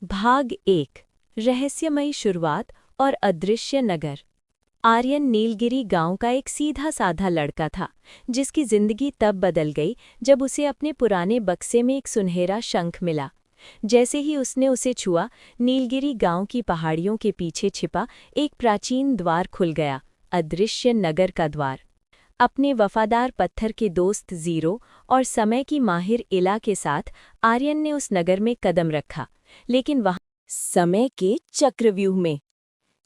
भाग 1 रहस्यमयी शुरुआत और अदृश्य नगर। आर्यन नीलगिरी गांव का एक सीधा साधा लड़का था जिसकी जिंदगी तब बदल गई जब उसे अपने पुराने बक्से में एक सुनहरा शंख मिला। जैसे ही उसने उसे छुआ, नीलगिरी गांव की पहाड़ियों के पीछे छिपा एक प्राचीन द्वार खुल गया, अदृश्य नगर का द्वार। अपने वफादार पत्थर के दोस्त ज़ीरो और समय की माहिर इला के साथ आर्यन ने उस नगर में कदम रखा, लेकिन वहां समय के चक्रव्यूह में।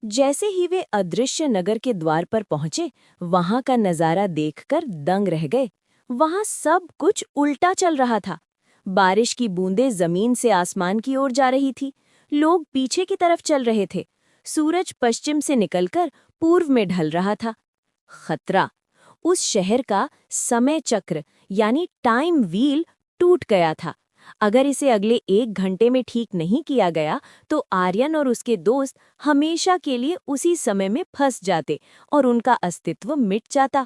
जैसे ही वे अदृश्य नगर के द्वार पर पहुंचे, वहां का नजारा देखकर दंग रह गए। वहां सब कुछ उल्टा चल रहा था। बारिश की बूंदें जमीन से आसमान की ओर जा रही थी। लोग पीछे की तरफ चल रहे थे। सूरज पश्चिम से निकलकर पूर्व में ढल रहा था। खतरा। उस शहर का समय चक्र यानी टाइम व्हील टूट गया था। अगर इसे अगले 1 घंटे में ठीक नहीं किया गया तो आर्यन और उसके दोस्त हमेशा के लिए उसी समय में फंस जाते और उनका अस्तित्व मिट जाता।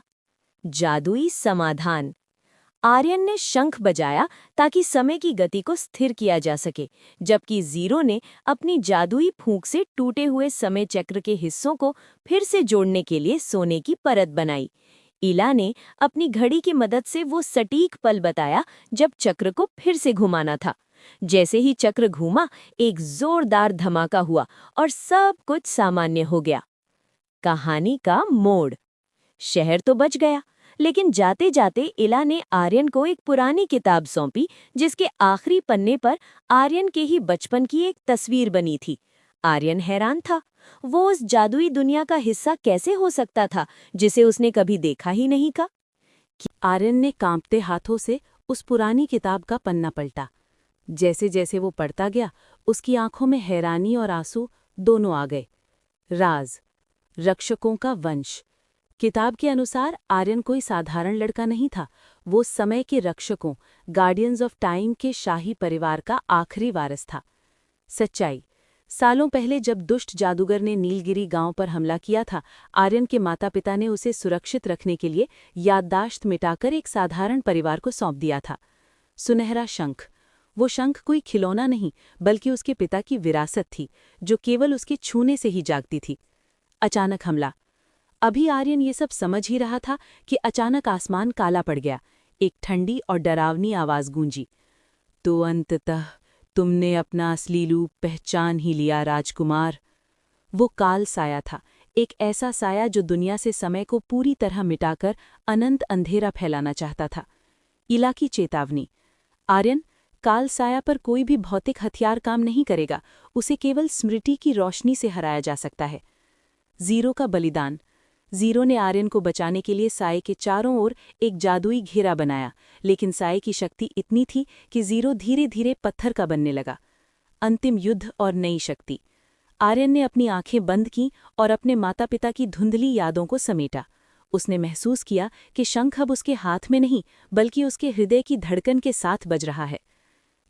जादुई समाधान। आर्यन ने शंख बजाया ताकि समय की गति को स्थिर किया जा सके, जबकि ज़ीरो ने अपनी जादुई फूंक से टूटे हुए समय चक्र के हिस्सों को फिर से जोड़ने के लिए सोने की परत बनाई। इला ने अपनी घड़ी की मदद से वो सटीक पल बताया जब चक्र को फिर से घुमाना था। जैसे ही चक्र घूमा, एक जोरदार धमाका हुआ और सब कुछ सामान्य हो गया। कहानी का मोड़। शहर तो बच गया, लेकिन जाते जाते इला ने आर्यन को एक पुरानी किताब सौंपी जिसके आखिरी पन्ने पर आर्यन के ही बचपन की एक तस्वीर बनी थी। आर्यन हैरान था। वो उस जादुई दुनिया का हिस्सा कैसे हो सकता था जिसे उसने कभी देखा ही नहीं था। आर्यन ने कांपते हाथों से उस पुरानी किताब का पन्ना पलटा। जैसे जैसे वो पढ़ता गया, उसकी आंखों में हैरानी और आंसू दोनों आ गए। राज, रक्षकों का वंश। किताब के अनुसार आर्यन कोई साधारण लड़का नहीं था। वो समय के रक्षकों, गार्डियंस ऑफ टाइम के शाही परिवार का आखिरी वारिस था। सच्चाई। सालों पहले जब दुष्ट जादूगर ने नीलगिरी गांव पर हमला किया था, आर्यन के माता पिता ने उसे सुरक्षित रखने के लिए याददाश्त मिटाकर एक साधारण परिवार को सौंप दिया था। सुनहरा शंख। वो शंख कोई खिलौना नहीं, बल्कि उसके पिता की विरासत थी, जो केवल उसके छूने से ही जागती थी। अचानक हमला। अभी आर्यन ये सब समझ ही रहा था कि अचानक आसमान काला पड़ गया। एक ठंडी और डरावनी आवाज गूंजी। तो अंततः तुमने अपना असली रूप पहचान ही लिया, राजकुमार। वो काल साया था, एक ऐसा साया जो दुनिया से समय को पूरी तरह मिटाकर अनंत अंधेरा फैलाना चाहता था। इला की चेतावनी। आर्यन, काल साया पर कोई भी भौतिक हथियार काम नहीं करेगा, उसे केवल स्मृति की रोशनी से हराया जा सकता है। ज़ीरो का बलिदान। ज़ीरो ने आर्यन को बचाने के लिए साए के चारों ओर एक जादुई घेरा बनाया, लेकिन साए की शक्ति इतनी थी कि ज़ीरो धीरे धीरे पत्थर का बनने लगा। अंतिम युद्ध और नई शक्ति। आर्यन ने अपनी आंखें बंद की और अपने माता पिता की धुंधली यादों को समेटा। उसने महसूस किया कि शंख अब उसके हाथ में नहीं, बल्कि उसके हृदय की धड़कन के साथ बज रहा है।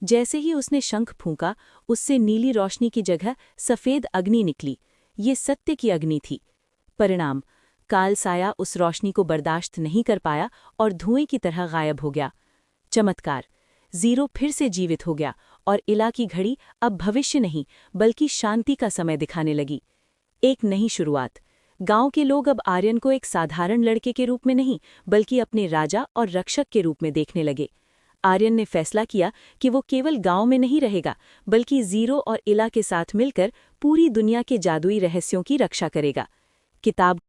जैसे ही उसने शंख फूंका, उससे नीली रोशनी की जगह सफ़ेद अग्नि निकली। ये सत्य की अग्नि थी। परिणाम, काल साया उस रोशनी को बर्दाश्त नहीं कर पाया और धुएं की तरह गायब हो गया। चमत्कार। ज़ीरो फिर से जीवित हो गया और इला की घड़ी अब भविष्य नहीं, बल्कि शांति का समय दिखाने लगी। एक नई शुरुआत। गांव के लोग अब आर्यन को एक साधारण लड़के के रूप में नहीं, बल्कि अपने राजा और रक्षक के रूप में देखने लगे। आर्यन ने फैसला किया कि वो केवल गांव में नहीं रहेगा, बल्कि ज़ीरो और इला के साथ मिलकर पूरी दुनिया के जादुई रहस्यों की रक्षा करेगा। किताब